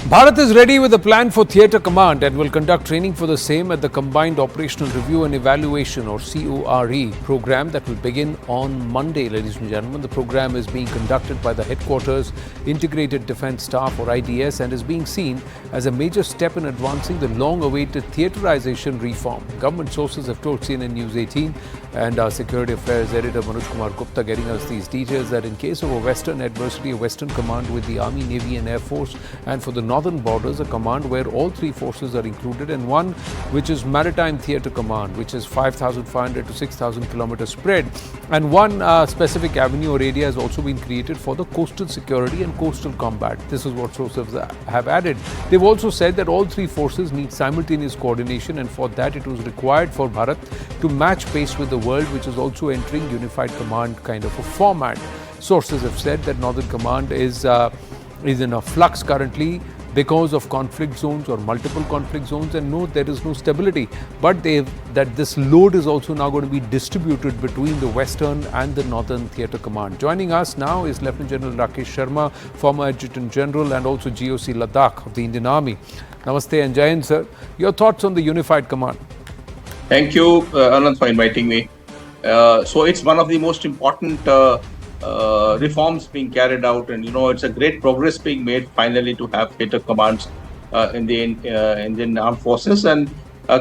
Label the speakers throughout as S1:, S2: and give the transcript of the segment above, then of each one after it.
S1: Bharat is ready with a plan for Theatre Command and will conduct training for the same at the Combined Operational Review and Evaluation or CORE program that will begin on Monday, ladies and gentlemen. The program is being conducted by the Headquarters Integrated Defence Staff or IDS and is being seen as a major step in advancing the long-awaited theaterization reform. Government sources have told CNN News 18 and our Security Affairs Editor Manoj Kumar Gupta getting us these details that in case of a Western adversity, a Western command with the Army, Navy and Air Force, and for the northern borders, a command where all three forces are included, and one which is Maritime Theatre Command, which is 5,500 to 6,000 kilometers spread, and one specific avenue or area has also been created for the coastal security and coastal combat. This is what sources have added. They've also said that all three forces need simultaneous coordination, and for that it was required for Bharat to match pace with the world, which is also entering unified command kind of a format. Sources have said that Northern Command is in a flux currently because of conflict zones or multiple conflict zones, and no, there is no stability. But that this load is also now going to be distributed between the Western and the Northern Theatre Command. Joining us now is Lieutenant General Rakesh Sharma, former Adjutant General and also GOC Ladakh of the Indian Army. Namaste and Jai Hind, sir. Your thoughts on the unified command?
S2: Thank you, Anand, for inviting me. So it's one of the most important reforms being carried out, and it's a great progress being made finally to have theatre commands in the Indian Armed Forces, and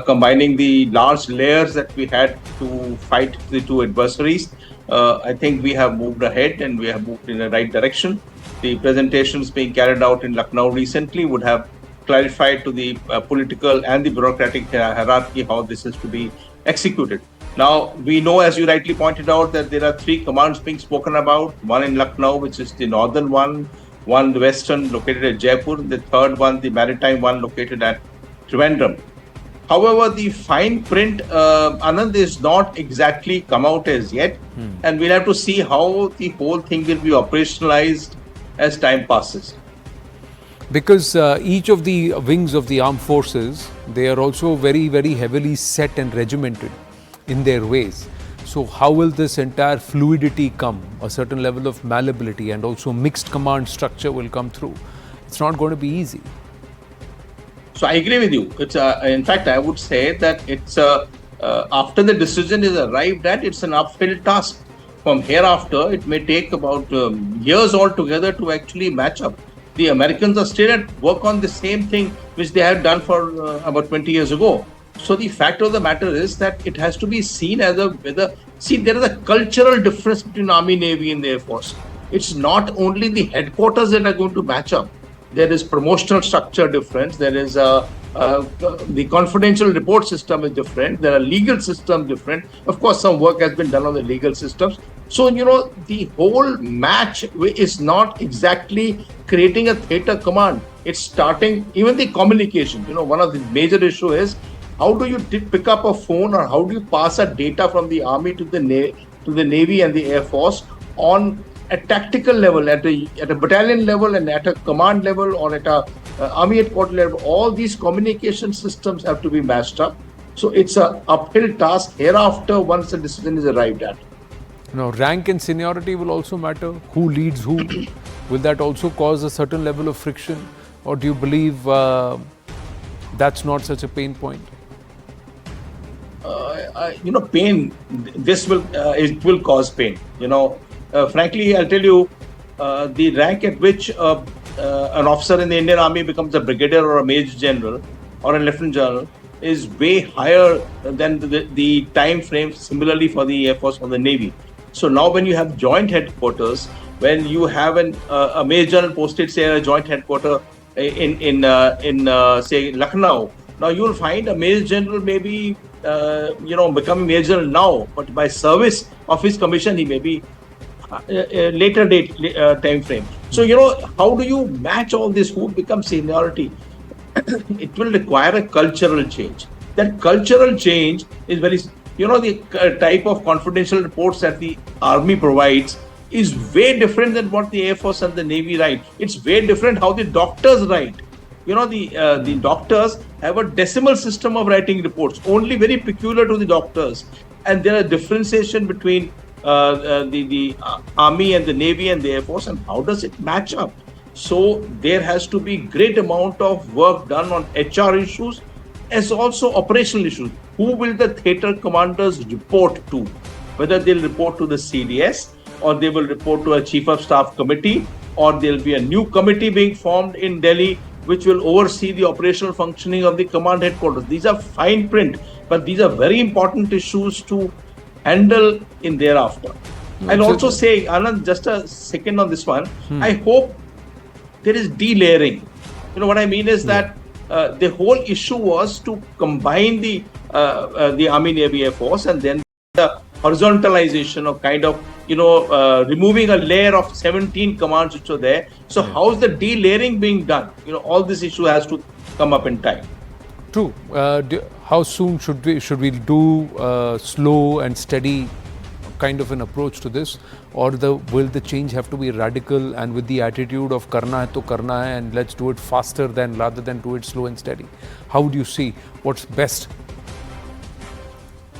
S2: combining the large layers that we had to fight the two adversaries. I think we have moved ahead and we have moved in the right direction. The presentations being carried out in Lucknow recently would have clarified to the political and the bureaucratic hierarchy how this is to be executed. Now, we know, as you rightly pointed out, that there are three commands being spoken about. One in Lucknow, which is the northern one the western located at Jaipur, the third one, the maritime one located at Trivandrum. However, the fine print, Anand, is not exactly come out as yet, and we'll have to see how the whole thing will be operationalized as time passes.
S1: Because each of the wings of the armed forces, they are also very, very heavily set and regimented in their ways. So how will this entire fluidity come? A certain level of malleability and also mixed command structure will come through. It's not going to be easy.
S2: So I agree with you. It's in fact, I would say that it's after the decision is arrived at, it's an uphill task. From hereafter, it may take about years altogether to actually match up. The Americans are still at work on the same thing which they had done for about 20 years ago. So the fact of the matter is that it has to be seen as there is a cultural difference between Army, Navy and the Air Force. It's not only the headquarters that are going to match up. There is promotional structure difference. There is the confidential report system is different. There are legal systems different. Of course, some work has been done on the legal systems. So, the whole match is not exactly creating a theatre command. It's starting, even the communication. One of the major issue is, how do you pick up a phone, or how do you pass a data from the Army to the Navy and the Air Force on a tactical level, at a battalion level and at a command level, or at a Army headquarters level? All these communication systems have to be matched up. So it's an uphill task hereafter once the decision is arrived at.
S1: Now, rank and seniority will also matter. Who leads who? Will that also cause a certain level of friction? Or do you believe that's not such a pain point?
S2: Pain, it will cause pain. Frankly, I'll tell you, the rank at which an officer in the Indian Army becomes a brigadier or a major general or a lieutenant general is way higher than the time frame similarly for the Air Force or the Navy. So now when you have joint headquarters, when you have a major general posted, say, a joint headquarters in say, Lucknow, now you will find a major general maybe becoming major general now, but by service of his commission, he may be later date time frame. So, how do you match all this? Who becomes seniority? It will require a cultural change. That cultural change is very, the type of confidential reports that the Army provides is way different than what the Air Force and the Navy write. It's way different how the doctors write. The doctors have a decimal system of writing reports, only very peculiar to the doctors. And there are differentiation between the Army and the Navy and the Air Force, and how does it match up? So there has to be great amount of work done on HR issues as also operational issues. Who will the theatre commanders report to? Whether they'll report to the CDS or they will report to a chief of staff committee, or there'll be a new committee being formed in Delhi which will oversee the operational functioning of the command headquarters. These are fine print, but these are very important issues to handle in thereafter. I'll also say, Anand, just a second on this one. I hope there is delayering. You know what I mean is that the whole issue was to combine the Army, Navy, Air Force, and then the horizontalization of kind of, removing a layer of 17 commands which are there. So how is the delayering being done? All this issue has to come up in time.
S1: True. How soon should we do slow and steady kind of an approach to this, or will the change have to be radical and with the attitude of karna hai to karna hai and let's do it faster rather than do it slow and steady? How do you see what's best?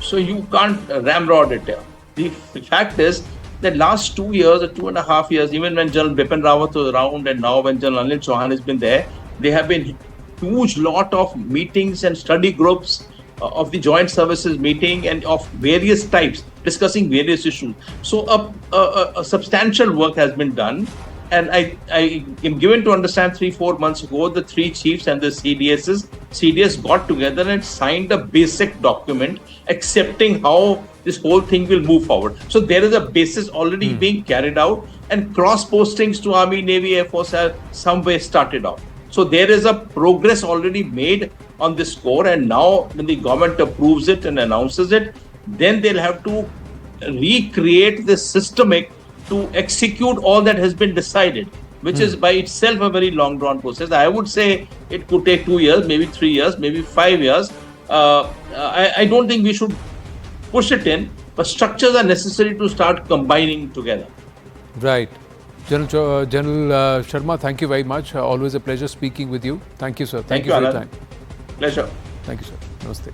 S2: So you can't ramrod it here. The fact is that last 2 years or 2.5 years, even when General Bipin Rawat was around and now when General Anil Chauhan has been there have been huge lot of meetings and study groups of the joint services meeting and of various types discussing various issues. So a substantial work has been done, and I am given to understand 3-4 months ago the three chiefs and the CDS got together and signed a basic document accepting how this whole thing will move forward. So there is a basis already being carried out, and cross postings to Army, Navy, Air Force have some way started off. So there is a progress already made on this score, and now when the government approves it and announces it, then they'll have to recreate the systemic to execute all that has been decided, which is by itself a very long drawn process. I would say it could take 2 years, maybe 3 years, maybe 5 years. I don't think we should push it in, but structures are necessary to start combining together.
S1: Right. General Sharma, thank you very much. Always a pleasure speaking with you. Thank you, sir. Thank you for your time.
S2: Pleasure.
S1: Thank you, sir. Namaste.